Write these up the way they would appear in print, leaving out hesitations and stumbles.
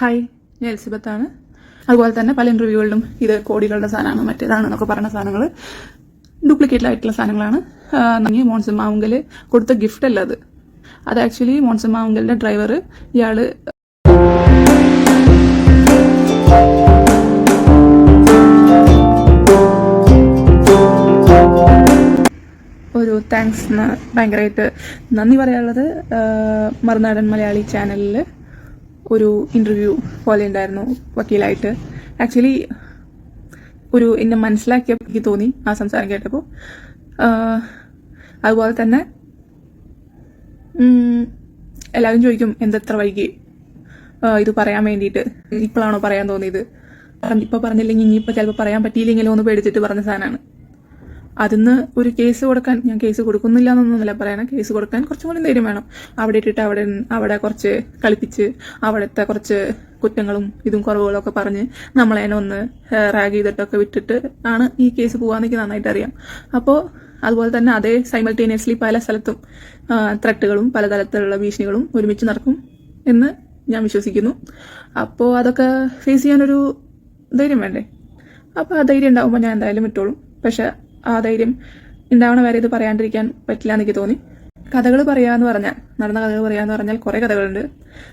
Hi, ഞാൻ എലിസബത്താണ്. അതുപോലെ തന്നെ പല ഇന്റർവ്യൂകളിലും ഇത് കോടികളുടെ സാധനമാണ് മറ്റേതാണെന്നൊക്കെ പറഞ്ഞ സാധനങ്ങൾ ഡ്യൂപ്ലിക്കേറ്റിലായിട്ടുള്ള സാധനങ്ങളാണ്. മോൺസൺ മാവുങ്കൽ കൊടുത്ത ഗിഫ്റ്റ് അല്ല അത് ആക്ച്വലി മോൺസൺ മാവുങ്കലിന്റെ ഡ്രൈവർ ഇയാള് ഒരു താങ്ക്സ് ഭയങ്കരമായിട്ട് നന്ദി പറയാനുള്ളത്. മറുനാടൻ മലയാളി ചാനലിൽ ഒരു ഇന്റർവ്യൂ പോലെ ഉണ്ടായിരുന്നു വക്കീലായിട്ട്. ആക്ച്വലി എന്നെ മനസ്സിലാക്കിയ എനിക്ക് തോന്നി ആ സംസാരം കേട്ടപ്പോൾ. അതുപോലെ തന്നെ എല്ലാവരും ചോദിക്കും എന്തെത്ര വൈകി ഇത് പറയാൻ വേണ്ടിയിട്ട്, ഇപ്പോഴാണോ പറയാൻ തോന്നിയത്, ഇപ്പൊ പറഞ്ഞില്ലെങ്കിൽ ഇനിയിപ്പോൾ ചിലപ്പോൾ പറയാൻ പറ്റിയില്ലെങ്കിലോ എന്ന് പേടിച്ചിട്ട് പറഞ്ഞ സാധനമാണ്. അതിന്ന് ഒരു കേസ് കൊടുക്കാൻ, ഞാൻ കേസ് കൊടുക്കുന്നില്ല എന്നൊന്നുമില്ല പറയണം, കേസ് കൊടുക്കാൻ കുറച്ചും കൂടി ധൈര്യം വേണം. അവിടെ ഇട്ടിട്ട് അവിടെ കുറച്ച് കളിപ്പിച്ച് അവിടുത്തെ കുറച്ച് കുറ്റങ്ങളും ഇതും കുറവുകളും ഒക്കെ പറഞ്ഞ് നമ്മളെ ഒന്ന് റാഗ് ചെയ്തിട്ടൊക്കെ വിട്ടിട്ട് ആണ് ഈ കേസ് പോകാൻ എനിക്ക് നന്നായിട്ട് അറിയാം. അപ്പോൾ അതുപോലെ തന്നെ അതേ സൈമൾട്ടേനിയസ്ലി പല സ്ഥലത്തും ത്രെട്ടുകളും പലതരത്തിലുള്ള ഭീഷണികളും ഒരുമിച്ച് നടക്കും എന്ന് ഞാൻ വിശ്വസിക്കുന്നു. അപ്പോൾ അതൊക്കെ ഫേസ് ചെയ്യാനൊരു ധൈര്യം വേണ്ടേ? അപ്പോൾ ആ ധൈര്യം ഉണ്ടാകുമ്പോൾ ഞാൻ എന്തായാലും വിട്ടോളും. പക്ഷെ ആ ധൈര്യം ഉണ്ടാവണ വരെ ഇത് പറയാണ്ടിരിക്കാൻ പറ്റില്ല എന്ന് എനിക്ക് തോന്നി. കഥകൾ പറയാന്ന് പറഞ്ഞാൽ, നടന്ന കഥകൾ പറയാന്ന് പറഞ്ഞാൽ കുറെ കഥകളുണ്ട്.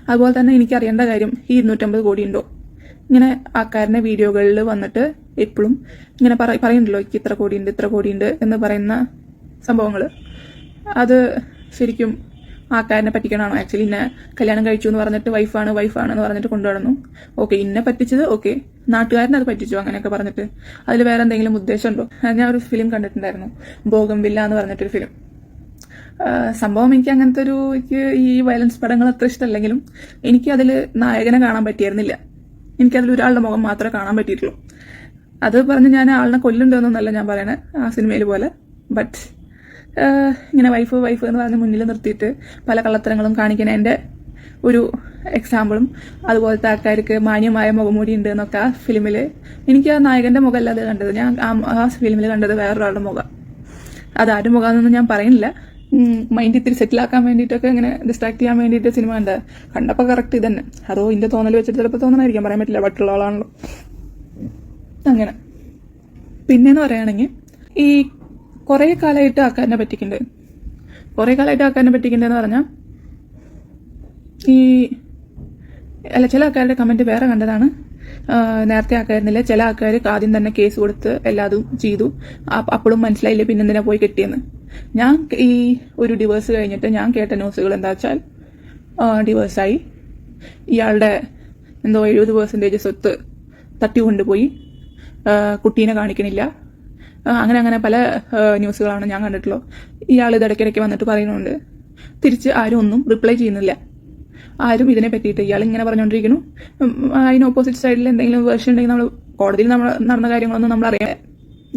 അതുപോലെ തന്നെ എനിക്ക് അറിയേണ്ട കാര്യം, ഈ 250 കോടി ഉണ്ടോ? ഇങ്ങനെ ആൾക്കാരുടെ വീഡിയോകളിൽ വന്നിട്ട് എപ്പോഴും ഇങ്ങനെ പറയുന്നുണ്ടല്ലോ ഇത്ര കോടിയുണ്ട് എന്ന് പറയുന്ന സംഭവങ്ങൾ. അത് ശരിക്കും ആൾക്കാരനെ പറ്റിക്കണമാണോ? ആക്ച്വലി ഇന്നെ കല്യാണം കഴിച്ചു എന്ന് പറഞ്ഞിട്ട് വൈഫാണ് എന്ന് പറഞ്ഞിട്ട് കൊണ്ടുവന്നു. ഓക്കെ, ഇന്നെ പറ്റിച്ചത് ഓക്കെ, നാട്ടുകാരനെ അത് പറ്റിച്ചു അങ്ങനെയൊക്കെ പറഞ്ഞിട്ട് അതിൽ വേറെ എന്തെങ്കിലും ഉദ്ദേശമുണ്ടോ? ഞാൻ ഒരു ഫിലിം കണ്ടിട്ടുണ്ടായിരുന്നു, ബോഗംവില്ല എന്ന് പറഞ്ഞിട്ടൊരു ഫിലിം. സംഭവം എനിക്ക് അങ്ങനത്തെ എനിക്ക് ഈ വയലൻസ് പടങ്ങൾ അത്ര ഇഷ്ടമല്ലെങ്കിലും എനിക്ക് അതിൽ നായകനെ കാണാൻ പറ്റിയിരുന്നില്ല. എനിക്കതിൽ ഒരാളുടെ മുഖം മാത്രമേ കാണാൻ പറ്റിയിട്ടുള്ളൂ. അത് പറഞ്ഞ് ഞാൻ ആളിനെ കൊല്ലുന്നുണ്ടെന്നല്ല ഞാൻ പറയണേ ആ സിനിമയിൽ പോലെ. ബട്ട് ഇങ്ങനെ വൈഫ് എന്ന് പറഞ്ഞ് മുന്നിൽ നിർത്തിയിട്ട് പല കള്ളത്തരങ്ങളും കാണിക്കുന്ന എൻ്റെ ഒരു എക്സാമ്പിളും അതുപോലത്തെ ആൾക്കാർക്ക് മാന്യമായ മുഖംമൂടി ഉണ്ട് എന്നൊക്കെ ആ ഫിലിമിൽ, എനിക്ക് ആ നായകന്റെ മുഖമല്ല അത് കണ്ടത്. ഞാൻ ആ ഫിലിമിൽ കണ്ടത് വേറൊരാളുടെ മുഖം. അതാരും മുഖമെന്നൊന്നും ഞാൻ പറയുന്നില്ല. മൈൻഡ് ഇത്തിരി സെറ്റിലാക്കാൻ വേണ്ടിയിട്ടൊക്കെ ഇങ്ങനെ ഡിസ്ട്രാക്ട് ചെയ്യാൻ വേണ്ടിയിട്ട് സിനിമ കണ്ടപ്പോൾ കറക്റ്റ് ഇതന്നെ. അതോ ഇതിന്റെ തോന്നൽ വെച്ചിട്ട് ചിലപ്പോൾ തോന്നണമായിരിക്കാം, പറയാൻ പറ്റില്ല, ബട്ടുള്ള ആളാണല്ലോ. അങ്ങനെ പിന്നെന്ന് പറയുകയാണെങ്കിൽ ഈ കുറെ കാലമായിട്ട് ആൾക്കാരനെ പറ്റിക്കുന്നുണ്ട്. പറഞ്ഞാൽ ചില ആൾക്കാരുടെ കമന്റ് വേറെ കണ്ടതാണ്. നേരത്തെ ആൾക്കാരുന്നില്ല, ചില ആൾക്കാർക്ക് ആദ്യം തന്നെ കേസ് കൊടുത്ത് എല്ലാതും ചെയ്തു, അപ്പോഴും മനസ്സിലായില്ലേ പിന്നെ എന്തിനാ പോയി കെട്ടിയെന്ന്. ഞാൻ ഈ ഒരു ഡിവേഴ്സ് കഴിഞ്ഞിട്ട് ഞാൻ കേട്ട ന്യൂസുകൾ എന്താ വെച്ചാൽ, ഡിവേഴ്സായി, ഇയാളുടെ എന്തോ 70% സ്വത്ത് തട്ടിക്കൊണ്ടുപോയി, കുട്ടീനെ കാണിക്കണില്ല, അങ്ങനെ പല ന്യൂസുകളാണ് ഞാൻ കണ്ടിട്ടുള്ളത്. ഇയാൾ ഇത് ഇടയ്ക്കിടയ്ക്ക് വന്നിട്ട് പറയുന്നുണ്ട്. തിരിച്ച് ആരും ഒന്നും റിപ്ലൈ ചെയ്യുന്നില്ല. ആരും ഇതിനെ പറ്റിയിട്ട് ഇയാൾ ഇങ്ങനെ പറഞ്ഞുകൊണ്ടിരിക്കുന്നു. അതിന് ഓപ്പോസിറ്റ് സൈഡിൽ എന്തെങ്കിലും വേർഷൻ ഉണ്ടെങ്കിൽ നമ്മൾ കോടതിയിൽ നടന്ന കാര്യങ്ങളൊന്നും നമ്മൾ അറിയാം.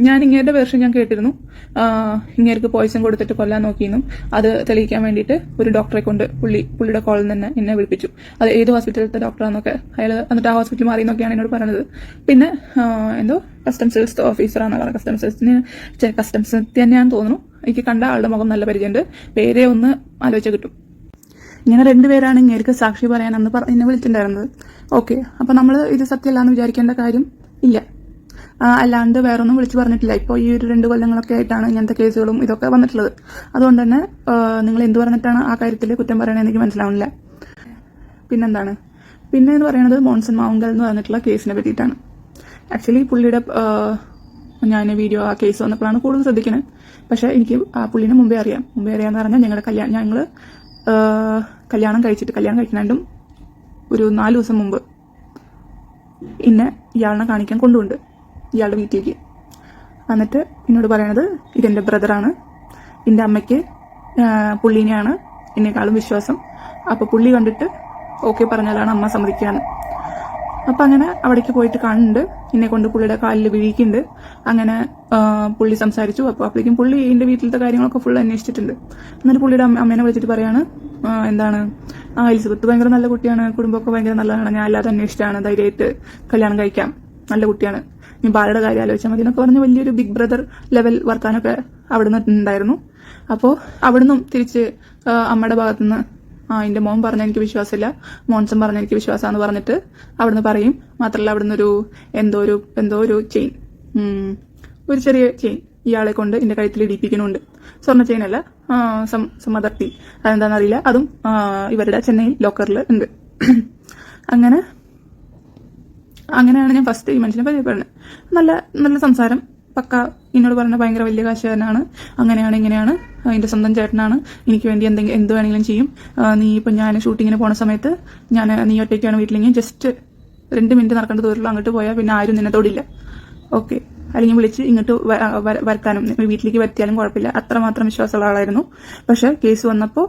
ഞാൻ ഇങ്ങേരുടെ വേർഷൻ ഞാൻ കേട്ടിരുന്നു. ഇങ്ങേർക്ക് പോയിസൺ കൊടുത്തിട്ട് കൊല്ലാൻ നോക്കിയെന്നും അത് തെളിയിക്കാൻ വേണ്ടിയിട്ട് ഒരു ഡോക്ടറെ കൊണ്ട് പുള്ളിയുടെ കോളിൽ തന്നെ എന്നെ വിളിപ്പിച്ചു. അത് ഏത് ഹോസ്പിറ്റലിലത്തെ ഡോക്ടറാന്നൊക്കെ അയാൾ എന്നിട്ട് ആ ഹോസ്പിറ്റൽ മാറി എന്നൊക്കെയാണ് എന്നോട് പറഞ്ഞത്. പിന്നെ എന്തോ കസ്റ്റംസ് ഓഫീസറാണെന്ന് പറഞ്ഞത്, കസ്റ്റംസ് തന്നെയാണെന്ന് തോന്നുന്നു. എനിക്ക് കണ്ട ആളുടെ മുഖം നല്ല പരിചയമുണ്ട്, പേരെ ഒന്ന് ആലോചിച്ചാൽ കിട്ടും. ഇങ്ങനെ 2 പേരാണ് ഇങ്ങേർക്ക് സാക്ഷി പറയാൻ അന്ന് എന്നെ വിളിച്ചിട്ടുണ്ടായിരുന്നത്. ഓക്കെ, അപ്പൊ നമ്മൾ ഇത് സത്യമല്ലാന്ന് വിചാരിക്കേണ്ട കാര്യം ഇല്ല. അല്ലാണ്ട് വേറൊന്നും വിളിച്ചു പറഞ്ഞിട്ടില്ല. ഇപ്പോൾ ഈ ഒരു 2 കൊല്ലങ്ങളൊക്കെ ആയിട്ടാണ് ഇങ്ങനത്തെ കേസുകളും ഇതൊക്കെ വന്നിട്ടുള്ളത്. അതുകൊണ്ട് തന്നെ നിങ്ങൾ എന്ത് പറഞ്ഞിട്ടാണ് ആ കാര്യത്തിൽ കുറ്റം പറയണമെന്ന് എനിക്ക് മനസ്സിലാവുന്നില്ല. പിന്നെന്താണ് എന്ന് പറയുന്നത്, മോൺസൺ മാവുങ്കൽ എന്ന് പറഞ്ഞിട്ടുള്ള കേസിനെ പറ്റിയിട്ടാണ്. ആക്ച്വലി പുള്ളിയുടെ ഞാൻ വീഡിയോ ആ കേസ് വന്നപ്പോഴാണ് കൂടുതൽ ശ്രദ്ധിക്കുന്നത്. പക്ഷെ എനിക്ക് ആ പുള്ളിനെ മുമ്പേ അറിയാമെന്ന് പറഞ്ഞാൽ ഞങ്ങൾ കല്യാണം കഴിക്കുന്നതിനും ഒരു 4 ദിവസം മുമ്പ് ഇന്നെ ഇയാളിനെ കാണിക്കാൻ കൊണ്ടുപോണ്ട് ഇയാളുടെ വീട്ടിലേക്ക്. എന്നിട്ട് എന്നോട് പറയണത് ഇതെന്റെ ബ്രദറാണ്, എൻ്റെ അമ്മയ്ക്ക് പുള്ളീനെയാണ് എന്നെക്കാളും വിശ്വാസം, അപ്പൊ പുള്ളി കണ്ടിട്ട് ഓക്കെ പറഞ്ഞാലാണ് അമ്മ സമ്മതിക്കുകയാണ്. അപ്പൊ അങ്ങനെ അവിടേക്ക് പോയിട്ട് കാണുന്നുണ്ട്, എന്നെ കൊണ്ട് പുള്ളിയുടെ കാലിൽ വീഴിക്കുന്നുണ്ട്. അങ്ങനെ പുള്ളി സംസാരിച്ചു. അപ്പോൾ അപ്പോഴേക്കും പുള്ളി എന്റെ വീട്ടിലത്തെ കാര്യങ്ങളൊക്കെ ഫുൾ അന്വേഷിച്ചിട്ടുണ്ട്. എന്നിട്ട് പുള്ളിയുടെ അമ്മേനെ വിളിച്ചിട്ട് പറയാണ്, എന്താണ് എലിസബത്ത് ഭയങ്കര നല്ല കുട്ടിയാണ്, കുടുംബമൊക്കെ ഭയങ്കര നല്ലതാണ്, ഞാൻ അല്ലാതെ അന്വേഷിച്ചാണ്, ധൈര്യമായിട്ട് കല്യാണം കഴിക്കാം, നല്ല കുട്ടിയാണ്, നീ ഭാര്യയുടെ കാര്യം ആലോചിച്ചാൽ മതി എന്നൊക്കെ പറഞ്ഞ് വലിയൊരു ബിഗ് ബ്രദർ ലെവൽ വർത്താനൊക്കെ അവിടുന്ന് ഉണ്ടായിരുന്നു. അപ്പോൾ അവിടുന്നും തിരിച്ച് അമ്മയുടെ ഭാഗത്തുനിന്ന് എൻ്റെ മോൻ പറഞ്ഞ എനിക്ക് വിശ്വാസമില്ല, മോൻസൺ പറഞ്ഞ എനിക്ക് വിശ്വാസമാണെന്ന് പറഞ്ഞിട്ട് അവിടുന്ന് പറയും. മാത്രമല്ല അവിടുന്ന് എന്തോ ഒരു ചെയിൻ, ഒരു ചെറിയ ചെയിൻ ഇയാളെ കൊണ്ട് എൻ്റെ കഴുത്തിൽ ഇടിപ്പിക്കുന്നുണ്ട്. സ്വർണ്ണ ചെയിനല്ല, സം അതർ തിങ്, അതെന്താണെന്നറിയില്ല. അതും ഇവരുടെ ചെന്നൈ ലോക്കറിൽ ഉണ്ട്. അങ്ങനെയാണ് ഞാൻ ഫസ്റ്റ് ഈ മനുഷ്യനെ പരിചയപ്പെടുന്നത്. നല്ല സംസാരം, പക്ക എന്നോട് പറഞ്ഞ ഭയങ്കര വലിയ കാശുകാരനാണ്, അങ്ങനെയാണ് ഇങ്ങനെയാണ്, എൻ്റെ സ്വന്തം ചേട്ടനാണ്, എനിക്ക് വേണ്ടി എന്ത് വേണമെങ്കിലും ചെയ്യും. നീ ഇപ്പം ഞാൻ ഷൂട്ടിങ്ങിന് പോണ സമയത്ത് നീ ഒറ്റയ്ക്കാണ് വീട്ടിലെങ്കിൽ ജസ്റ്റ് 2 മിനിറ്റ് നടക്കേണ്ട ദൂരമുള്ളൂ, അങ്ങോട്ട് പോയാൽ പിന്നെ ആരും നിന്നെ തൊടില്ല, ഓക്കെ, അല്ലെങ്കിൽ വിളിച്ച് ഇങ്ങോട്ട് വരുത്താനും വീട്ടിലേക്ക് വരുത്തിയാലും കുഴപ്പമില്ല. അത്രമാത്രം വിശ്വാസമുള്ള ആളായിരുന്നു. പക്ഷെ കേസ് വന്നപ്പോൾ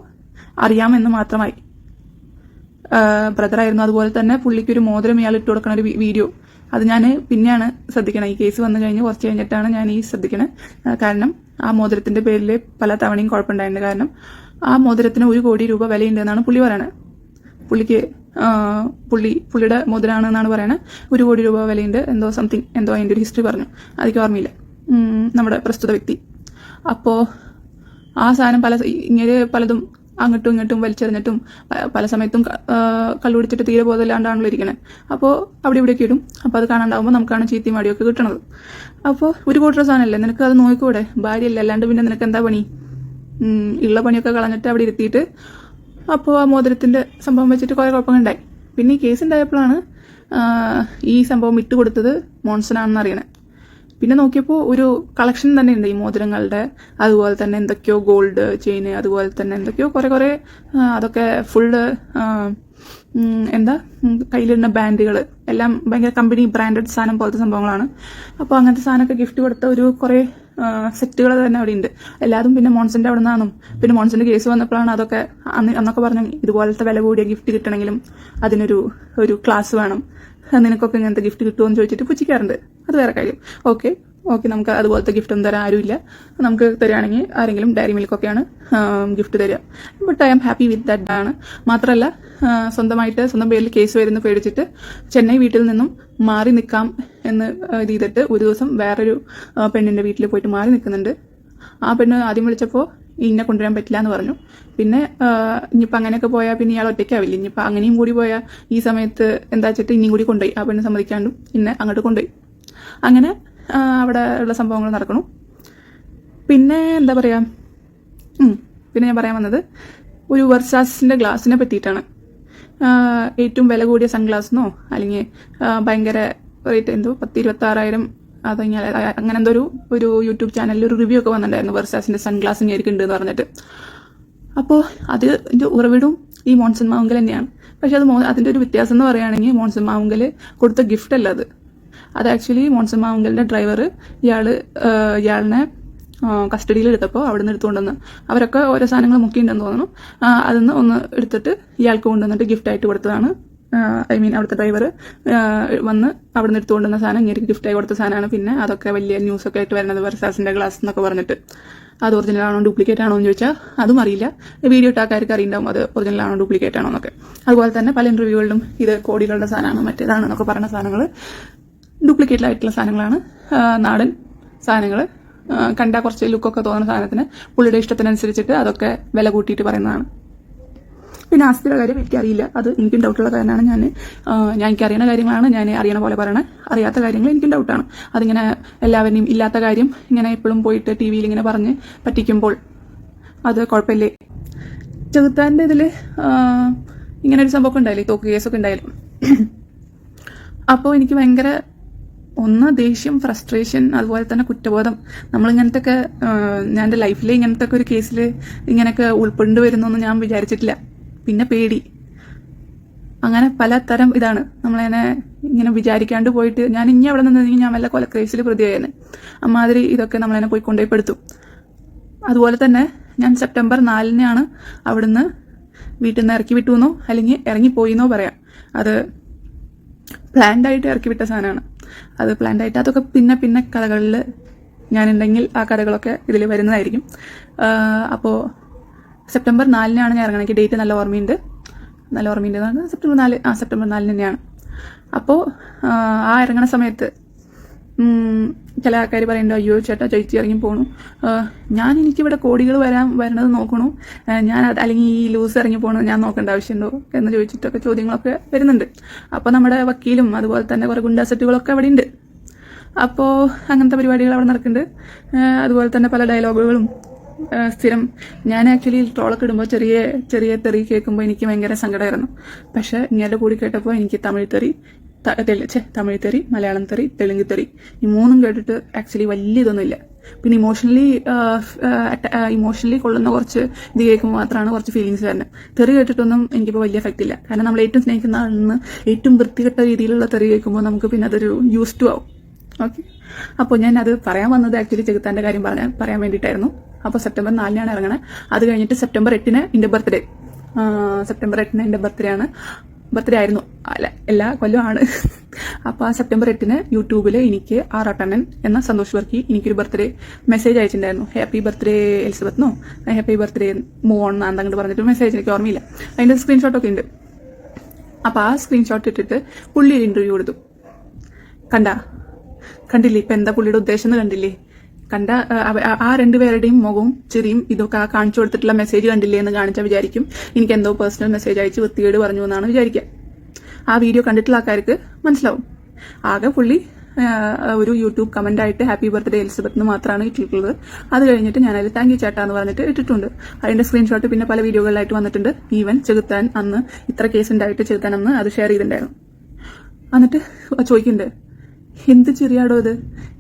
അറിയാമെന്ന് മാത്രമായി. ബ്രദറായിരുന്നു. അതുപോലെ തന്നെ പുള്ളിക്കൊരു മോതിരം ഇയാൾ ഇട്ട് കൊടുക്കണ ഒരു വീഡിയോ, അത് ഞാൻ പിന്നെയാണ് ശ്രദ്ധിക്കണം. ഈ കേസ് വന്നു കഴിഞ്ഞ് കുറച്ച് കഴിഞ്ഞിട്ടാണ് ഞാൻ ഈ ശ്രദ്ധിക്കണത്. കാരണം ആ മോതിരത്തിന്റെ പേരിൽ പല തവണയും കുഴപ്പമുണ്ടായിട്ടുണ്ട്. കാരണം ആ മോതിരത്തിന് 1 കോടി രൂപ വിലയുണ്ടെന്നാണ് പുള്ളി പറയണത്. പുള്ളിയുടെ മോതിരാണെന്നാണ് പറയണത്. 1 കോടി രൂപ വിലയുണ്ട്, എന്തോ അതിന്റെ ഒരു ഹിസ്റ്ററി പറഞ്ഞു, അതൊക്കെ ഓർമ്മയില്ല നമ്മുടെ പ്രസ്തുത വ്യക്തി. അപ്പോ ആ സാധനം ഇങ്ങനെ പലതും അങ്ങോട്ടും ഇങ്ങോട്ടും വലിച്ചെറിഞ്ഞിട്ടും പല സമയത്തും കള്ളുപിടിച്ചിട്ട് തീരെ ബോധമില്ലാണ്ടാണല്ലോ ഇരിക്കണേ. അപ്പോൾ അവിടെ ഇവിടെയൊക്കെ ഇടും. അപ്പോൾ അത് കാണാണ്ടാവുമ്പോൾ നമുക്കാണ് ചീത്തയും മടിയൊക്കെ കിട്ടണത്. അപ്പോൾ 1 കോടി രൂപ സാധനമല്ലേ, നിനക്ക് അത് നോക്കിക്കൂടെ? ഭാര്യയല്ല, അല്ലാണ്ട് പിന്നെ നിനക്ക് എന്താ പണി? ഉള്ള പണിയൊക്കെ കളഞ്ഞിട്ട് അവിടെ ഇരുത്തിയിട്ട് അപ്പോൾ ആ മോതിരത്തിന്റെ സംഭവം വെച്ചിട്ട് കുറെ കുഴപ്പങ്ങളുണ്ടായി. പിന്നെ ഈ കേസ് ഉണ്ടായപ്പോഴാണ് ഈ സംഭവം വിട്ടുകൊടുത്തത് മോൺസനാണെന്ന് അറിയണേ. പിന്നെ നോക്കിയപ്പോൾ ഒരു കളക്ഷൻ തന്നെ ഉണ്ട് ഈ മോതിരങ്ങളുടെ, അതുപോലെ തന്നെ എന്തൊക്കെയോ ഗോൾഡ് ചെയിന്, അതുപോലെ തന്നെ എന്തൊക്കെയോ കുറെ അതൊക്കെ ഫുള്ള് കയ്യിലിടുന്ന ബാൻഡുകൾ എല്ലാം ഭയങ്കര കമ്പനി ബ്രാൻഡഡ് സാധനം പോലത്തെ സംഭവങ്ങളാണ്. അപ്പോൾ അങ്ങനത്തെ സാധനമൊക്കെ ഗിഫ്റ്റ് കൊടുത്ത ഒരു കുറെ സെറ്റുകൾ തന്നെ അവിടെ ഉണ്ട്. എല്ലാതും പിന്നെ മോൺസന്റെ അവിടെ നിന്നാണ്. പിന്നെ മോൺസന്റെ കേസ് വന്നപ്പോഴാണ് അതൊക്കെ അന്നൊക്കെ പറഞ്ഞു, ഇതുപോലത്തെ വില കൂടിയ ഗിഫ്റ്റ് കിട്ടണമെങ്കിലും അതിനൊരു ക്ലാസ് വേണം, നിനക്കൊക്കെ ഇങ്ങനത്തെ ഗിഫ്റ്റ് കിട്ടുമെന്ന് ചോദിച്ചിട്ട് പുച്ഛിക്കാറുണ്ട്. അത് വേറെ കാര്യം. ഓക്കെ, നമുക്ക് അതുപോലത്തെ ഗിഫ്റ്റ് ഒന്നും തരാൻ ആരുമില്ല. നമുക്ക് തരികയാണെങ്കിൽ ആരെങ്കിലും ഡയറി മിൽക്കൊക്കെയാണ് ഗിഫ്റ്റ് തരിക. But I am happy with that ആണ്. മാത്രമല്ല സ്വന്തം പേരിൽ കേസ് വരുന്ന പേടിച്ചിട്ട് ചെന്നൈ വീട്ടിൽ നിന്നും മാറി നിൽക്കാം എന്ന് ചെയ്തിട്ട് ഒരു ദിവസം വേറൊരു പെണ്ണിന്റെ വീട്ടിൽ പോയിട്ട് മാറി നിൽക്കുന്നുണ്ട്. ആ പെണ്ണ് ആദ്യം വിളിച്ചപ്പോൾ ഇന്നെ കൊണ്ടുവരാൻ പറ്റില്ല എന്ന് പറഞ്ഞു. പിന്നെ ഇനിയിപ്പോൾ അങ്ങനെയൊക്കെ പോയാൽ പിന്നെ ഇയാൾ ഒറ്റയ്ക്കാവില്ല. ഇനിയിപ്പോൾ അങ്ങനെയും കൂടി പോയാൽ ഈ സമയത്ത് എന്താ വെച്ചിട്ട് ഇനിയും കൂടി കൊണ്ടുപോയി. ആ പെണ്ണ് സമ്മതിക്കാണ്ടും ഇന്നെ അങ്ങോട്ട് കൊണ്ടുപോയി. അങ്ങനെ അവിടെ ഉള്ള സംഭവങ്ങൾ നടക്കണു. പിന്നെ എന്താ പറയാ, പിന്നെ ഞാൻ പറയാൻ വന്നത് ഒരു വെർസാസിന്റെ ഗ്ലാസിനെ പറ്റിയിട്ടാണ്. ഏറ്റവും വില കൂടിയ സൺഗ്ലാസ്ന്നോ അല്ലെങ്കിൽ ഭയങ്കര റേറ്റ് എന്തോ 10,26,000 അങ്ങനെ എന്തോ ഒരു യൂട്യൂബ് ചാനലിൽ ഒരു റിവ്യൂ ഒക്കെ വന്നിട്ടുണ്ടായിരുന്നു, വെർസാസിന്റെ സൺഗ്ലാസ് ഇങ്ങനെ ഉണ്ട് എന്ന് പറഞ്ഞിട്ട്. അപ്പോൾ അതിന്റെ ഉറവിടവും ഈ മോൺസൺ മാവുങ്കൽ തന്നെയാണ്. പക്ഷെ അതിന്റെ ഒരു വ്യത്യാസം എന്ന് പറയുകയാണെങ്കിൽ മോൺസൺ മാവുങ്കൽ കൊടുത്ത ഗിഫ്റ്റ് അല്ല അത് ആക്ച്വലി മോൺസൺ മാവുങ്കലിന്റെ ഡ്രൈവർ ഇയാളിനെ കസ്റ്റഡിയിൽ എടുത്തപ്പോൾ അവിടെ നിന്ന് എടുത്തുകൊണ്ടുവന്ന് അവരൊക്കെ ഓരോ സാധനങ്ങൾ മുക്കിയിട്ടുണ്ടെന്ന് തോന്നുന്നു. അതിന്ന് ഒന്ന് എടുത്തിട്ട് ഇയാൾക്ക് കൊണ്ടുവന്നിട്ട് ഗിഫ്റ്റായിട്ട് കൊടുത്തതാണ്. അവിടുത്തെ ഡ്രൈവർ വന്ന് അവിടെ നിന്ന് എടുത്തുകൊണ്ടുവന്ന സാധനം ഇങ്ങനെ ഗിഫ്റ്റായി കൊടുത്ത സാധനമാണ്. പിന്നെ അതൊക്കെ വലിയ ന്യൂസൊക്കെ ആയിട്ട് വരുന്നത് വെർസാസിന്റെ ഗ്ലാസ് എന്നൊക്കെ പറഞ്ഞിട്ട്. അത് ഒറിജിനൽ ആണോ ഡ്യൂപ്ലിക്കേറ്റ് ആണോ എന്ന് ചോദിച്ചാൽ അതും അറിയില്ല. വീഡിയോ ഇട്ടാക്കാർക്ക് അറിയുണ്ടാവും അത് ഒറിജിനൽ ആണോ ഡ്യൂപ്ലിക്കേറ്റ് ആണോ എന്നൊക്കെ. അതുപോലെ തന്നെ പല ഇന്റർവ്യൂകളിലും ഇത് കോടികളുടെ സാധനമാണ് മറ്റേതാണെന്നൊക്കെ പറഞ്ഞ സാധനങ്ങൾ ഡ്യൂപ്ലിക്കേറ്റ് സാധനങ്ങളാണ്. നാടൻ സാധനങ്ങൾ കണ്ടാൽ കുറച്ച് ലുക്കൊക്കെ തോന്നുന്ന സാധനത്തിന് പുള്ളിയുടെ ഇഷ്ടത്തിനനുസരിച്ചിട്ട് അതൊക്കെ വില കൂട്ടിയിട്ട് പറയുന്നതാണ്. പിന്നെ ആസ്തിയുടെ കാര്യം എനിക്കറിയില്ല, അത് എനിക്കും ഡൗട്ടുള്ള കാര്യമാണ്. എനിക്ക് അറിയുന്ന കാര്യങ്ങളാണ് ഞാൻ അറിയണ പോലെ പറയണേ. അറിയാത്ത കാര്യങ്ങൾ എനിക്കും ഡൗട്ടാണ്. അതിങ്ങനെ എല്ലാവരെയും ഇല്ലാത്ത കാര്യം ഇങ്ങനെ എപ്പോഴും പോയിട്ട് TV യിൽ ഇങ്ങനെ പറഞ്ഞ് പറ്റിക്കുമ്പോൾ അത് കുഴപ്പമില്ലേ. ചെകുത്താൻ്റെ ഇതിൽ ഇങ്ങനെ ഒരു സംഭവമൊക്കെ ഉണ്ടായില്ലേ, തോക്ക് കേസൊക്കെ ഉണ്ടായാലും. അപ്പോൾ എനിക്ക് ഭയങ്കര ദേഷ്യം, ഫ്രസ്ട്രേഷൻ, അതുപോലെ തന്നെ കുറ്റബോധം. നമ്മളിങ്ങനത്തെ ഒക്കെ ഞാൻ എൻ്റെ ലൈഫിൽ ഇങ്ങനത്തെ ഒക്കെ ഒരു കേസിൽ ഇങ്ങനെയൊക്കെ ഉൾപ്പെട്ട് വരുന്നൊന്നും ഞാൻ വിചാരിച്ചിട്ടില്ല. പിന്നെ പേടി, അങ്ങനെ പലതരം ഇതാണ്. നമ്മളതിനെ ഇങ്ങനെ വിചാരിക്കാണ്ട് പോയിട്ട് ഞാൻ ഇനി അവിടെ നിന്നെങ്കിൽ ഞാൻ വല്ല കൊലക്കേസിൽ പ്രതിയായിരുന്നു. അമ്മാതിരി ഇതൊക്കെ നമ്മളതിനെ പോയി കൊണ്ടുപോയി പെടുത്തും. അതുപോലെ തന്നെ ഞാൻ സെപ്റ്റംബർ 4-നാണ് അവിടുന്ന് വീട്ടിൽ നിന്ന് ഇറക്കി വിട്ടുവെന്നോ അല്ലെങ്കിൽ ഇറങ്ങിപ്പോയിന്നോ പറയാം. അത് പ്ലാൻഡായിട്ട് ഇറക്കി വിട്ട സാധനമാണ്. അത് പ്ലാൻഡായിട്ട് അതൊക്കെ പിന്നെ കഥകളിൽ ഞാനുണ്ടെങ്കിൽ ആ കഥകളൊക്കെ ഇതിൽ വരുന്നതായിരിക്കും. അപ്പോൾ സെപ്റ്റംബർ 4-നാണ് ഞാൻ ഇറങ്ങണം. എനിക്ക് ഡേറ്റ് നല്ല ഓർമ്മയുണ്ട് സെപ്റ്റംബർ 4 തന്നെയാണ്. അപ്പോൾ ആ ഇറങ്ങണ സമയത്ത് ചില ആൾക്കാർ പറയുന്നുണ്ട്, അയ്യോ ചേട്ടാ ചേച്ചി ഇറങ്ങി പോണു, എനിക്കിവിടെ കോടികൾ വരണത് നോക്കണു, അല്ലെങ്കിൽ ഈ ലൂസ് ഇറങ്ങി പോകണം ഞാൻ നോക്കേണ്ട ആവശ്യമുണ്ടോ എന്ന് ചോദിച്ചിട്ടൊക്കെ ചോദ്യങ്ങളൊക്കെ വരുന്നുണ്ട്. അപ്പോൾ നമ്മുടെ വക്കീലും അതുപോലെ തന്നെ കുറേ ഗുണ്ടാസെറ്റുകളൊക്കെ അവിടെ ഉണ്ട്. അപ്പോൾ അങ്ങനത്തെ പരിപാടികൾ അവിടെ നടക്കുന്നുണ്ട്. അതുപോലെ തന്നെ പല ഡയലോഗുകളും സ്ഥിരം. ഞാൻ ആക്ച്വലി ട്രോളൊക്കെ ഇടുമ്പോൾ ചെറിയ ചെറിയ തെറി കേൾക്കുമ്പോൾ എനിക്ക് ഭയങ്കര സങ്കടമായിരുന്നു. പക്ഷെ ഇങ്ങനെ കൂടി കേട്ടപ്പോൾ എനിക്ക് തമിഴ് തെറി, മലയാളം തെറി, തെലുങ്ക് തെറി, ഈ മൂന്നും കേട്ടിട്ട് ആക്ച്വലി വലിയ ഇതൊന്നുമില്ല. പിന്നെ ഇമോഷണലി കൊള്ളുന്ന കുറച്ച് ഇത് കേൾക്കുമ്പോൾ മാത്രമാണ് കുറച്ച് ഫീലിങ്സ് വരുന്നത്. തെറി കേട്ടിട്ടൊന്നും എനിക്കിപ്പോൾ വലിയ എഫക്റ്റ് ഇല്ല. കാരണം നമ്മൾ ഏറ്റവും സ്നേഹിക്കുന്ന ആളിൽ നിന്ന് ഏറ്റവും വൃത്തികെട്ട രീതിയിലുള്ള തെറി കേൾക്കുമ്പോൾ നമുക്ക് പിന്നെ അതൊരു യൂസ് ടു ആവും. ഓക്കെ, അപ്പോൾ ഞാൻ അത് പറയാൻ വന്നത് ആക്ച്വലി ചെകുത്താൻ്റെ കാര്യം പറയാൻ വേണ്ടിയിട്ടായിരുന്നു. അപ്പോൾ സെപ്റ്റംബർ 4-നാണ് ഇറങ്ങണത്. അത് കഴിഞ്ഞിട്ട് സെപ്റ്റംബർ 8-ന് എൻ്റെ ബർത്ത്ഡേ. സെപ്റ്റംബർ 8-ന് എൻ്റെ ബർത്ത്ഡേ ആയിരുന്നു, അല്ല എല്ലാ കൊല്ലമാണ്. അപ്പോൾ ആ സെപ്റ്റംബർ 8-ന് യൂട്യൂബിൽ എനിക്ക് ആറാട്ടണ്ണൻ എന്ന സന്തോഷ് വർക്കി എനിക്കൊരു ബർത്ത്ഡേ മെസ്സേജ് അയച്ചിട്ടുണ്ടായിരുന്നു. ഹാപ്പി ബർത്ത്ഡേ എലിസബത്തിനോ ഹാപ്പി ബർത്ത്ഡേ മൂവ് ഓൺ എന്നങ്ങോട്ട് പറഞ്ഞിട്ട് മെസ്സേജ് എനിക്ക് ഓർമ്മയില്ല. അതിൻ്റെ സ്ക്രീൻഷോട്ടൊക്കെ ഉണ്ട്. അപ്പോൾ ആ സ്ക്രീൻഷോട്ട് ഇട്ടിട്ട് പുള്ളി ഒരു ഇൻ്റർവ്യൂ കൊടുത്തു. കണ്ടില്ലേ ഇപ്പം എന്താ പുള്ളിയുടെ ഉദ്ദേശം എന്ന് കണ്ടില്ലേ? ആ രണ്ടുപേരുടെയും മുഖവും ചെറിയും ഇതൊക്കെ ആ കാണിച്ചു കൊടുത്തിട്ടുള്ള മെസ്സേജ് കണ്ടില്ലേ എന്ന് കാണിച്ചാൽ വിചാരിക്കും എനിക്ക് എന്തോ പേഴ്സണൽ മെസ്സേജ് അയച്ച് വൃത്തികേട് പറഞ്ഞു എന്നാണ് വിചാരിക്കുക. ആ വീഡിയോ കണ്ടിട്ടുള്ള ആൾക്കാർക്ക് മനസ്സിലാവും. ആകെ പുള്ളി ഒരു യൂട്യൂബ് കമന്റ് ആയിട്ട് ഹാപ്പി ബർത്ത്ഡേ എലിസബത്ത് എന്ന് മാത്രമാണ് ഇട്ടിട്ടുള്ളത്. അത് കഴിഞ്ഞിട്ട് ഞാനതിൽ താങ്ക് യു ചേട്ടാ എന്ന് പറഞ്ഞിട്ട് ഇട്ടിട്ടുണ്ട്. അതിന്റെ സ്ക്രീൻഷോട്ട് പിന്നെ പല വീഡിയോകളിലായിട്ട് വന്നിട്ടുണ്ട്. ഈവൻ ചെകുത്താൻ അന്ന് ഇത്ര കേസ് ഉണ്ടായിട്ട് ചെകുത്താൻ അന്ന് അത് ഷെയർ ചെയ്തിട്ടുണ്ടായിരുന്നു. എന്നിട്ട് ചോദിക്കുന്നുണ്ട്, എന്ത് ചെറിയാടോ ഇത്?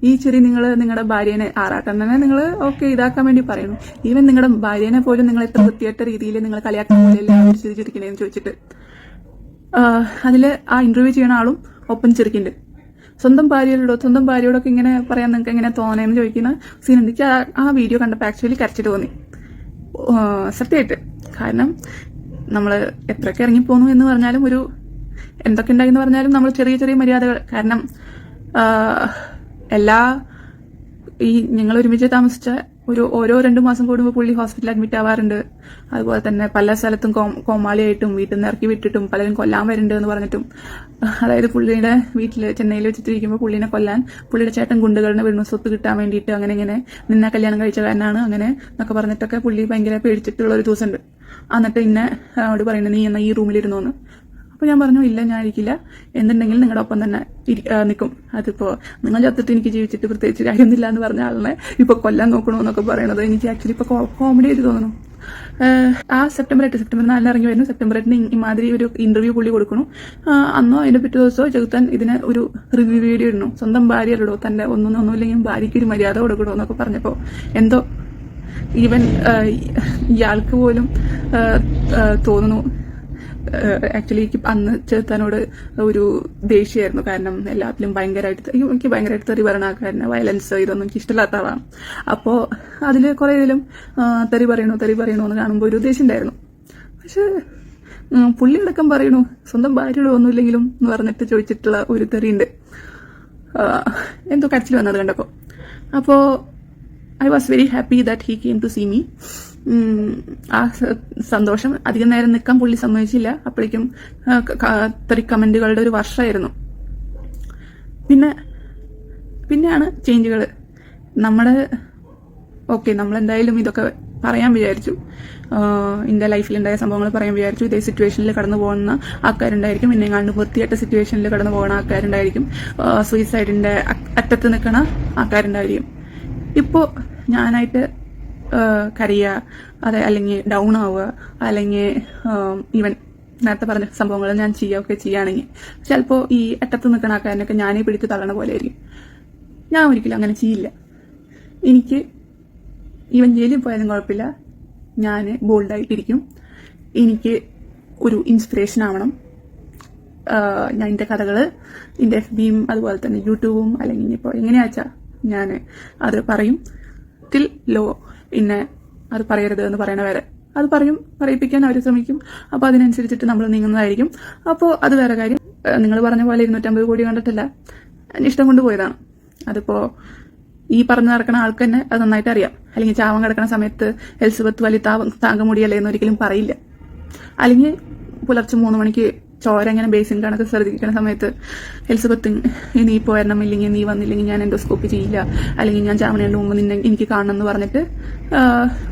ഈ ചെറി നിങ്ങളുടെ ഭാര്യേനെ ആറാട്ടണ്ണനെ നിങ്ങൾ ഓക്കെ ഇതാക്കാൻ വേണ്ടി പറയുന്നു. ഈവൻ നിങ്ങളുടെ ഭാര്യേനെ പോലും നിങ്ങൾ എത്ര വൃത്തിയായിട്ട രീതിയിൽ നിങ്ങൾ കളിയാക്കാൻ പോലെയല്ലേ ചിരിച്ചിരിക്കണേന്ന് ചോദിച്ചിട്ട് അതിൽ ആ ഇന്റർവ്യൂ ചെയ്യണ ആളും ഒപ്പം ചിരിക്കുന്നുണ്ട്. സ്വന്തം ഭാര്യയോടൊക്കെ ഇങ്ങനെ പറയാൻ നിങ്ങൾക്ക് എങ്ങനെ തോന്നേന്ന് ചോദിക്കുന്ന സീൻ എനിക്ക് ആ വീഡിയോ കണ്ടപ്പോൾ ആക്ച്വലി കരച്ചിട്ട് തോന്നി, സത്യമായിട്ട്. കാരണം നമ്മൾ എത്രയൊക്കെ ഇറങ്ങിപ്പോന്നു എന്ന് പറഞ്ഞാലും ഒരു എന്തൊക്കെ ഉണ്ടായി എന്ന് പറഞ്ഞാലും നമ്മൾ ചെറിയ ചെറിയ മര്യാദകൾ. കാരണം ഞങ്ങൾ ഒരുമിച്ച് താമസിച്ച ഓരോ 2 മാസം കൂടുമ്പോൾ പുള്ളി ഹോസ്പിറ്റലിൽ അഡ്മിറ്റ് ആവാറുണ്ട്. അതുപോലെ തന്നെ പല സ്ഥലത്തും കോമാളിയായിട്ടും വീട്ടിൽ നിന്ന് ഇറക്കി വിട്ടിട്ടും പലരും കൊല്ലാൻ വരുന്നുണ്ട് എന്ന് പറഞ്ഞിട്ടും, അതായത് പുള്ളിയുടെ വീട്ടിൽ ചെന്നൈയിൽ വെച്ചിട്ടിരിക്കുമ്പോൾ പുള്ളിനെ കൊല്ലാൻ പുള്ളിയുടെ ചേട്ടൻ ഗുണ്ടുകളുടെ വീടിന് സ്വത്ത് കിട്ടാൻ വേണ്ടിയിട്ട് അങ്ങനെ ഇങ്ങനെ നിന്നെ കല്യാണം കഴിച്ച കാരനാണ് അങ്ങനെ എന്നൊക്കെ പറഞ്ഞിട്ടൊക്കെ പുള്ളി ഭയങ്കര പേടിച്ചിട്ടുള്ള ഒരു ദിവസമുണ്ട്. എന്നിട്ട് ഇന്നെ അവിടെ പറയുന്നത്, നീ എന്നാൽ ഈ റൂമിലിരുന്നോന്ന്. അപ്പോൾ ഞാൻ പറഞ്ഞു, ഇല്ല ഞാൻ ഇരിക്കില്ല, എന്തുണ്ടെങ്കിലും നിങ്ങളുടെ ഒപ്പം തന്നെ നിൽക്കും. അതിപ്പോൾ നിങ്ങൾ ചത്തിട്ട് എനിക്ക് ജീവിച്ചിട്ട് പ്രത്യേകിച്ച് കാര്യമൊന്നുമില്ല എന്ന് പറഞ്ഞ ആളിനെ ഇപ്പോൾ കൊല്ലാൻ നോക്കണമെന്നൊക്കെ പറയണത് എനിക്ക് ആക്ച്വലി ഇപ്പോൾ കോമഡി ആയിട്ട് തോന്നുന്നു. ആ സെപ്റ്റംബർ 4 ഇറങ്ങി വരുന്നു. സെപ്റ്റംബർ 8-ന് ഇമാതിരി ഒരു ഇന്റർവ്യൂ പുള്ളി കൊടുക്കണം. അന്നോ അതിന്റെ പിറ്റേ ദിവസമോ ചെകുത്താൻ ഇതിന് ഒരു റിവ്യൂ വീഡിയോ ഇടണു. സ്വന്തം ഭാര്യയിടോ, തന്റെ ഒന്നുമില്ലെങ്കിൽ ഭാര്യയ്ക്ക് ഒരു മര്യാദ കൊടുക്കണോ എന്നൊക്കെ പറഞ്ഞപ്പോൾ എന്തോ ഈവൻ ഇയാൾക്ക് പോലും തോന്നുന്നു. ആക്ച്വലി എനിക്ക് അന്ന് ചെറുത്താനോട് ഒരു ദേഷ്യമായിരുന്നു. കാരണം എല്ലാത്തിലും എനിക്ക് ഭയങ്കരമായിട്ട് തെറി പറയണ ആൾക്കാരനെ, വയലൻസ് ഇതൊന്നും എനിക്ക് ഇഷ്ടമില്ലാത്ത ആളാണ്. അപ്പോൾ അതിൽ കുറേ ഇതിലും തെറി പറയണോ എന്ന് കാണുമ്പോൾ ഒരു ദേഷ്യം ഉണ്ടായിരുന്നു. പക്ഷെ പുള്ളി അടക്കം പറയണു സ്വന്തം ഭാര്യയുടെ ഒന്നുമില്ലെങ്കിലും എന്ന് പറഞ്ഞിട്ട് ചോദിച്ചിട്ടുള്ള ഒരു തെറിയുണ്ട്. എന്തോ കരച്ചിൽ വന്നത് കണ്ടപ്പോൾ. അപ്പോൾ I was very happy that he came to see me. ആ സന്തോഷം അധികം നേരം നിൽക്കാൻ പുള്ളി സമ്മതിച്ചില്ല. അപ്പോഴേക്കും കമന്റുകളുടെ ഒരു വർഷമായിരുന്നു. പിന്നെയാണ് ചേഞ്ചുകൾ. നമ്മളെന്തായാലും ഇതൊക്കെ പറയാൻ വിചാരിച്ചു. എൻ്റെ ലൈഫിലുണ്ടായ സംഭവങ്ങൾ പറയാൻ വിചാരിച്ചു. ഇതേ സിറ്റുവേഷനിൽ കടന്നു പോകുന്ന ആൾക്കാരുണ്ടായിരിക്കും, എന്നെ കണ്ട് വൃത്തിയായിട്ട സിറ്റുവേഷനിൽ കടന്നു പോകുന്ന ആൾക്കാരുണ്ടായിരിക്കും, സൂയിസൈഡിന്റെ അറ്റത്ത് നിൽക്കുന്ന ആൾക്കാരുണ്ടായിരിക്കും. ഇപ്പോൾ ഞാനായിട്ട് കരയുക, അല്ലെങ്കിൽ ഡൗൺ ആവുക, അല്ലെങ്കിൽ ഈവൻ നേരത്തെ പറഞ്ഞ സംഭവങ്ങൾ ഞാൻ ചെയ്യുകയാണെങ്കിൽ ചിലപ്പോൾ ഈ അറ്റത്ത് നിൽക്കുന്ന ആൾക്കാരനൊക്കെ ഞാനേ പിടിച്ച് തള്ളണ പോലെ ആയിരിക്കും. ഞാൻ ഒരിക്കലും അങ്ങനെ ചെയ്യില്ല. എനിക്ക് ഈവൻ ജയിലിൽ പോയാലും കുഴപ്പമില്ല, ഞാൻ ബോൾഡായിട്ടിരിക്കും. എനിക്ക് ഒരു ഇൻസ്പിറേഷൻ ആവണം. ഞാൻ എൻ്റെ കഥകൾ എൻ്റെ FBയും അതുപോലെ തന്നെ യൂട്യൂബും അല്ലെങ്കിൽ ഇപ്പോൾ എങ്ങനെയാച്ചാ ഞാൻ അത് പറയും. ടിൽ ലോ പിന്നെ അത് പറയരുത് എന്ന് പറയണ വരെ അത് പറയിപ്പിക്കാൻ അവർ ശ്രമിക്കും. അപ്പോൾ അതിനനുസരിച്ചിട്ട് നമ്മൾ നീങ്ങുന്നതായിരിക്കും. അപ്പോൾ അത് വേറെ കാര്യം. നിങ്ങൾ പറഞ്ഞ പോലെ 250 കോടി കണ്ടിട്ടില്ല, ഇഷ്ടം കൊണ്ട് പോയതാണ്. അതിപ്പോൾ ഈ പറഞ്ഞു നടക്കുന്ന ആൾക്ക് തന്നെ അത് നന്നായിട്ട് അറിയാം. അല്ലെങ്കിൽ ചാവം കിടക്കുന്ന സമയത്ത് എലിസബത്ത് വലിയ താങ്ക മുടിയല്ലേ എന്നൊരിക്കലും പറയില്ല. അല്ലെങ്കിൽ പുലർച്ചെ 3 മണിക്ക് ചോര ഇങ്ങനെ ബേസിൻ കണക്ക് ശ്രദ്ധിക്കുന്ന സമയത്ത് എലിസബത്ത് നീ പോരണം, ഇല്ലെങ്കിൽ നീ വന്നില്ലെങ്കിൽ ഞാൻ എൻഡോസ്കോപ്പി ചെയ്യില്ല, അല്ലെങ്കിൽ ഞാൻ ചാവണേണ്ട മുമ്പ് നിന്നെ എനിക്ക് കാണണം എന്ന് പറഞ്ഞിട്ട്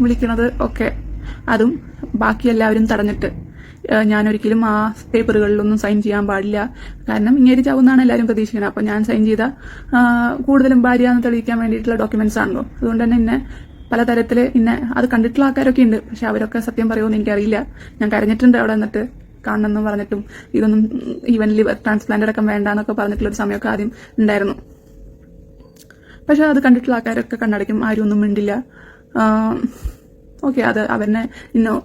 വിളിക്കണത് ഒക്കെ, അതും ബാക്കി എല്ലാവരും തടഞ്ഞിട്ട് ഞാനൊരിക്കലും ആ പേപ്പറുകളിലൊന്നും സൈൻ ചെയ്യാൻ പാടില്ല, കാരണം ഇങ്ങനെ ചാവുന്നാണ് എല്ലാവരും പ്രതീക്ഷിക്കുന്നത്. അപ്പം ഞാൻ സൈൻ ചെയ്ത കൂടുതലും ഭാര്യ എന്ന് തെളിയിക്കാൻ വേണ്ടിയിട്ടുള്ള ഡോക്യുമെന്റ്സ് ആണല്ലോ. അതുകൊണ്ട് തന്നെ എന്നെ പലതരത്തിൽ അത് കണ്ടിട്ടുള്ള ആൾക്കാരൊക്കെ ഉണ്ട്. പക്ഷെ അവരൊക്കെ സത്യം പറയുമെന്ന് എനിക്കറിയില്ല. ഞാൻ കരഞ്ഞിട്ടുണ്ട് അവിടെ നിന്നിട്ട് കാണണമെന്ന് പറഞ്ഞിട്ടും ഇതൊന്നും ഈവൻ ലിവർ ട്രാൻസ്പ്ലാന്റ് അടക്കം വേണ്ടെന്നൊക്കെ പറഞ്ഞിട്ടുള്ളൊരു സമയമൊക്കെ ആദ്യം ഉണ്ടായിരുന്നു. പക്ഷെ അത് കണ്ടിട്ടുള്ള ആൾക്കാരൊക്കെ കണ്ണടയ്ക്കും, ആരും ഒന്നും മിണ്ടില്ല. ഓക്കെ, അത് അവരെ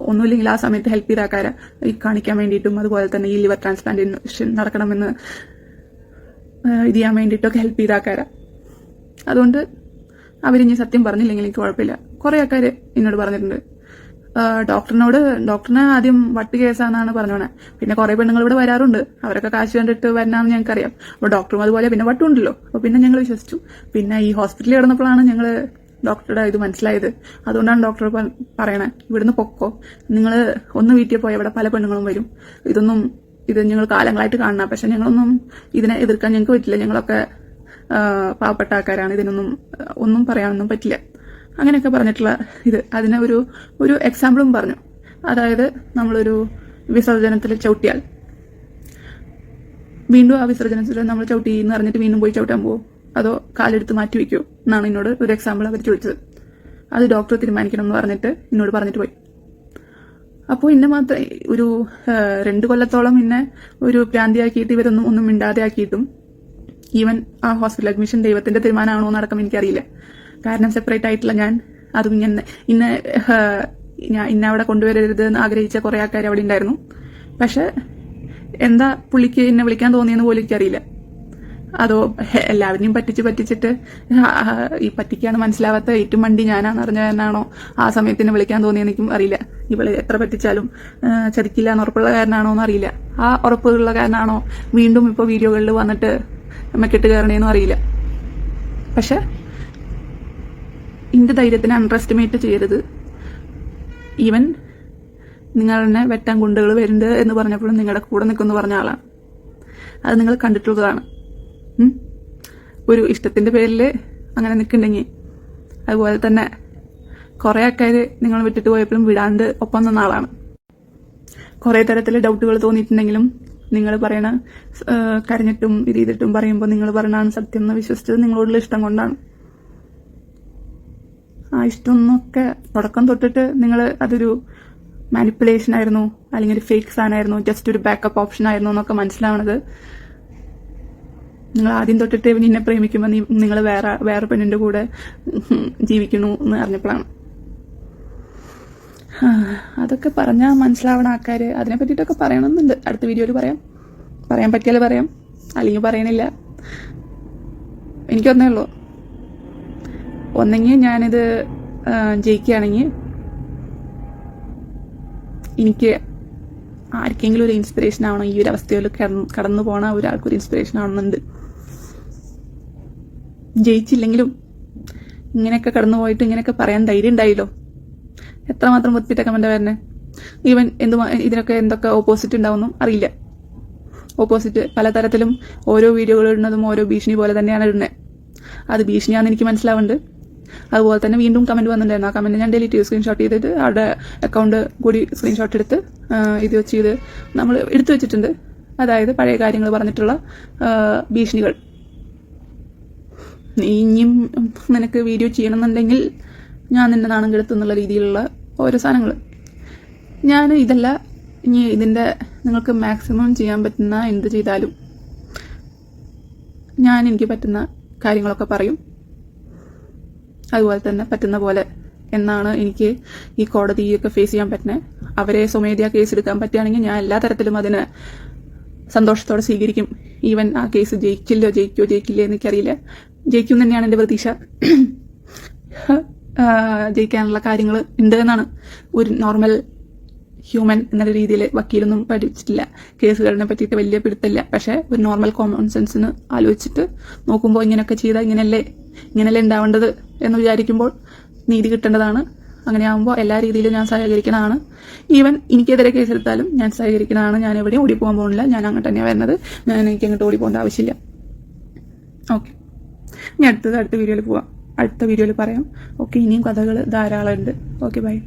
ഒന്നുമില്ലെങ്കിൽ ആ സമയത്ത് ഹെൽപ്പ് ചെയ്ത ആൾക്കാരെ ഈ കാണിക്കാൻ വേണ്ടിയിട്ടും അതുപോലെ തന്നെ ഈ ലിവർ ട്രാൻസ്പ്ലാന്റേഷൻ നടക്കണമെന്ന് ഇത് ചെയ്യാൻ വേണ്ടിയിട്ടൊക്കെ ഹെൽപ്പ് ചെയ്ത ആൾക്കാരെ. അതുകൊണ്ട് അവരിനി സത്യം പറഞ്ഞില്ലെങ്കിൽ എനിക്ക് കുഴപ്പമില്ല. കുറെ ആൾക്കാർ എന്നോട് പറഞ്ഞിട്ടുണ്ട്. ഡോക്ടറിനെ ആദ്യം വട്ട് കേസാണെന്നാണ് പറഞ്ഞോണേ. പിന്നെ കുറെ പെണ്ണുങ്ങൾ ഇവിടെ വരാറുണ്ട്, അവരൊക്കെ കാശ് കണ്ടിട്ട് വരണമെന്ന് ഞങ്ങൾക്കറിയാം. അപ്പോൾ ഡോക്ടറും അതുപോലെ പിന്നെ വട്ടുണ്ടല്ലോ. അപ്പോൾ പിന്നെ ഞങ്ങൾ വിശ്വസിച്ചു. പിന്നെ ഈ ഹോസ്പിറ്റലിൽ കിടന്നപ്പോഴാണ് ഞങ്ങൾ ഡോക്ടറുടെ ഇത് മനസ്സിലായത്. അതുകൊണ്ടാണ് ഡോക്ടർ പറയണേ, ഇവിടുന്ന് പൊക്കോ, നിങ്ങൾ ഒന്ന് വീട്ടിൽ പോയാൽ ഇവിടെ പല പെണ്ണുങ്ങളും വരും, ഇത് ഞങ്ങൾ കാലങ്ങളായിട്ട് കാണണം. പക്ഷെ ഞങ്ങളൊന്നും ഇതിനെ എതിർക്കാൻ ഞങ്ങൾക്ക് പറ്റില്ല, ഞങ്ങളൊക്കെ പാവപ്പെട്ട ആൾക്കാരാണ്, ഒന്നും പറയാനൊന്നും പറ്റില്ല, അങ്ങനെയൊക്കെ പറഞ്ഞിട്ടുള്ള അതിന് ഒരു എക്സാമ്പിളും പറഞ്ഞു. അതായത് നമ്മളൊരു വിസർജനത്തിൽ ചവിട്ടിയാൽ വീണ്ടും ആ വിസർജനത്തിൽ നമ്മൾ ചവിട്ടി എന്ന് പറഞ്ഞിട്ട് വീണ്ടും പോയി ചവിട്ടാൻ പോകും, അതോ കാലെടുത്ത് മാറ്റി വയ്ക്കുമോ എന്നാണ് എന്നോട് ഒരു എക്സാമ്പിൾ അവർ ചോദിച്ചത്. അത് ഡോക്ടർ തീരുമാനിക്കണം എന്ന് പറഞ്ഞിട്ട് എന്നോട് പറഞ്ഞിട്ട് പോയി. അപ്പോൾ ഇന്നെ മാത്രം ഒരു 2 കൊല്ലത്തോളം ഇന്നെ ഒരു ഭ്രാന്തിയാക്കിയിട്ട് ഒന്നും മിണ്ടാതെ ആക്കിയിട്ടും ഈവൻ ആ ഹോസ്പിറ്റൽ അഡ്മിഷൻ ദൈവത്തിന്റെ തീരുമാനമാണോ എന്നടക്കം എനിക്കറിയില്ല. കാരണം സെപ്പറേറ്റ് ആയിട്ടുള്ള ഞാൻ അതും ഇന്ന അവിടെ കൊണ്ടുവരരുത് എന്ന് ആഗ്രഹിച്ച കുറെ ആൾക്കാർ അവിടെ ഉണ്ടായിരുന്നു. പക്ഷെ എന്താ പുള്ളിക്ക് എന്നെ വിളിക്കാൻ തോന്നിയെന്ന് പോലും എനിക്കറിയില്ല. അതോ എല്ലാവരെയും പറ്റിച്ചിട്ട് ഈ പറ്റിക്കാണ് മനസ്സിലാവാത്ത ഏറ്റവും മണ്ടി ഞാനാന്ന് അറിഞ്ഞാണോ ആ സമയത്തിന് വിളിക്കാൻ തോന്നിയെന്ന് എനിക്കും അറിയില്ല. ഇവള് എത്ര പറ്റിച്ചാലും ചതിക്കില്ല എന്ന് ഉറപ്പുള്ള കാരനാണോ എന്ന് അറിയില്ല. ആ ഉറപ്പുള്ള കാരനാണോ വീണ്ടും ഇപ്പൊ വീഡിയോകളിൽ വന്നിട്ട് മെക്കിട്ട് കയറണേന്നും അറിയില്ല. പക്ഷെ ഇന്റെ ധൈര്യത്തിന് അണ്ടർ എസ്റ്റിമേറ്റ് ചെയ്യരുത്. ഈവൻ നിങ്ങളെന്നെ വെട്ടാൻ ഗുണ്ടകൾ വരുന്നുണ്ട് എന്ന് പറഞ്ഞപ്പോഴും നിങ്ങളുടെ കൂടെ നിൽക്കുമെന്ന് പറഞ്ഞ ആളാണ്. അത് നിങ്ങൾ കണ്ടിട്ടുള്ളതാണ്. ഒരു ഇഷ്ടത്തിന്റെ പേരിൽ അങ്ങനെ നിൽക്കുന്നുണ്ടെങ്കിൽ, അതുപോലെ തന്നെ കുറെ ആൾക്കാര് നിങ്ങൾ വിട്ടിട്ട് പോയപ്പോഴും വിടാണ്ട് ഒപ്പം നിന്ന ആളാണ്. കുറെ തരത്തില് ഡൗട്ടുകൾ തോന്നിയിട്ടുണ്ടെങ്കിലും നിങ്ങൾ പറയണ കരഞ്ഞിട്ടും ഇത് ചെയ്തിട്ടും പറയുമ്പോൾ നിങ്ങൾ പറയണതാണ് സത്യം എന്ന് വിശ്വസിച്ചത് നിങ്ങളോടുള്ള ഇഷ്ടം കൊണ്ടാണ്. ആ ഇഷ്ടമൊന്നൊക്കെ തുടക്കം തൊട്ടിട്ട് നിങ്ങൾ അതൊരു മാനിപ്പുലേഷൻ ആയിരുന്നു, അല്ലെങ്കിൽ ഒരു ഫേക്ക് സാധനമായിരുന്നു, ജസ്റ്റ് ഒരു ബാക്കപ്പ് ഓപ്ഷൻ ആയിരുന്നു എന്നൊക്കെ മനസ്സിലാവണത് നിങ്ങൾ ആദ്യം തൊട്ടിട്ട് നിന്നെ പ്രേമിക്കുമ്പോൾ നിങ്ങൾ വേറെ പെണ്ണിന്റെ കൂടെ ജീവിക്കണു എന്ന് അറിഞ്ഞപ്പോഴാണ്. അതൊക്കെ പറഞ്ഞാൽ മനസ്സിലാവണ ആൾക്കാര് അതിനെ പറ്റിയിട്ടൊക്കെ പറയണമെന്നുണ്ട്. അടുത്ത വീഡിയോയിൽ പറയാൻ പറ്റിയാൽ പറയാം, അല്ലെങ്കിൽ പറയണില്ല. എനിക്കൊന്നേ ഉള്ളൂ, ഒന്നെങ്കിൽ ഞാനിത് ജയിക്കുകയാണെങ്കിൽ എനിക്ക് ആർക്കെങ്കിലും ഒരു ഇൻസ്പിറേഷൻ ആവണം. ഈ ഒരു അവസ്ഥയിൽ കടന്നു പോണ ഒരാൾക്കൊരു ഇൻസ്പിറേഷൻ ആവണമെന്നുണ്ട്. ജയിച്ചില്ലെങ്കിലും ഇങ്ങനെയൊക്കെ കടന്നു പോയിട്ട് ഇങ്ങനെയൊക്കെ പറയാൻ ധൈര്യം ഉണ്ടായില്ലോ. എത്രമാത്രം മുത്തിട്ട കമന്റ് വരണേ. ഈവൻ ഇതിനൊക്കെ എന്തൊക്കെ ഓപ്പോസിറ്റ് ഉണ്ടാവുന്നു അറിയില്ല. ഓപ്പോസിറ്റ് പലതരത്തിലും ഓരോ വീഡിയോകൾ ഇടുന്നതും ഓരോ ഭീഷണി പോലെ തന്നെയാണ് ഇടുന്നത്. അത് ഭീഷണിയാണെന്ന് എനിക്ക് മനസ്സിലാവുന്നുണ്ട്. അതുപോലെ തന്നെ വീണ്ടും കമന്റ് വന്നിട്ടുണ്ടായിരുന്നു. ആ കമന്റ് ഞാൻ ഡിലീറ്റ് ചെയ്ത് സ്ക്രീൻഷോട്ട് ചെയ്തിട്ട് അവരുടെ അക്കൗണ്ട് കൂടി സ്ക്രീൻഷോട്ട് എടുത്ത് ഇത് നമ്മൾ എടുത്തു വെച്ചിട്ടുണ്ട്. അതായത് പഴയ കാര്യങ്ങൾ പറഞ്ഞിട്ടുള്ള ഭീഷണികൾ. ഇനിയും നിനക്ക് വീഡിയോ ചെയ്യണമെന്നുണ്ടെങ്കിൽ ഞാൻ നിന്റെ നാണം കെടുത്തുന്നുള്ള രീതിയിലുള്ള ഓരോ സാധനങ്ങൾ. ഞാൻ ഇതല്ല, ഇനി ഇതിന്റെ നിങ്ങൾക്ക് മാക്സിമം ചെയ്യാൻ പറ്റുന്ന എന്ത് ചെയ്താലും ഞാൻ എനിക്ക് പറ്റുന്ന കാര്യങ്ങളൊക്കെ പറയും. അതുപോലെ തന്നെ പറ്റുന്ന പോലെ എന്നാണ് എനിക്ക് ഈ കോടതിയൊക്കെ ഫേസ് ചെയ്യാൻ പറ്റുന്നത്. അവരെ സ്വമേധയാ കേസ് എടുക്കാൻ പറ്റുകയാണെങ്കിൽ ഞാൻ എല്ലാ തരത്തിലും അതിന് സന്തോഷത്തോടെ സ്വീകരിക്കും. ഈവൻ ആ കേസ് ജയിക്കില്ലേ എനിക്കറിയില്ല. ജയിക്കും തന്നെയാണ് എൻ്റെ പ്രതീക്ഷ. ജയിക്കാനുള്ള കാര്യങ്ങൾ ഉണ്ട് എന്നാണ്. ഒരു നോർമൽ ഹ്യൂമൻ എന്ന രീതിയിൽ വക്കീലൊന്നും പഠിച്ചിട്ടില്ല, കേസുകളിനെ പറ്റിയിട്ട് വലിയ പിടുത്തില്ല. പക്ഷെ ഒരു നോർമൽ കോമൺ സെൻസിന് ആലോചിച്ചിട്ട് നോക്കുമ്പോൾ ഇങ്ങനെയൊക്കെ ചെയ്താൽ ഇങ്ങനെയല്ലേ ഉണ്ടാവേണ്ടത് എന്ന് വിചാരിക്കുമ്പോൾ നീതി കിട്ടേണ്ടതാണ്. അങ്ങനെ ആകുമ്പോൾ എല്ലാ രീതിയിലും ഞാൻ സഹകരിക്കണതാണ്. ഈവൻ എനിക്കെതിരെ കേസെടുത്താലും ഞാൻ സഹകരിക്കണതാണ്. ഞാൻ എവിടെയും ഓടിപ്പോകാൻ പോകുന്നില്ല. ഞാൻ അങ്ങോട്ട് തന്നെയാണ് വരുന്നത്. എനിക്ക് അങ്ങോട്ട് ഓടിപ്പോകേണ്ട ആവശ്യമില്ല. ഓക്കെ, ഇനി അടുത്ത വീഡിയോയിൽ പോവാം. അടുത്ത വീഡിയോയിൽ പറയാം. ഓക്കെ, ഇനിയും കഥകൾ ധാരാളം ഉണ്ട്. Okay, by.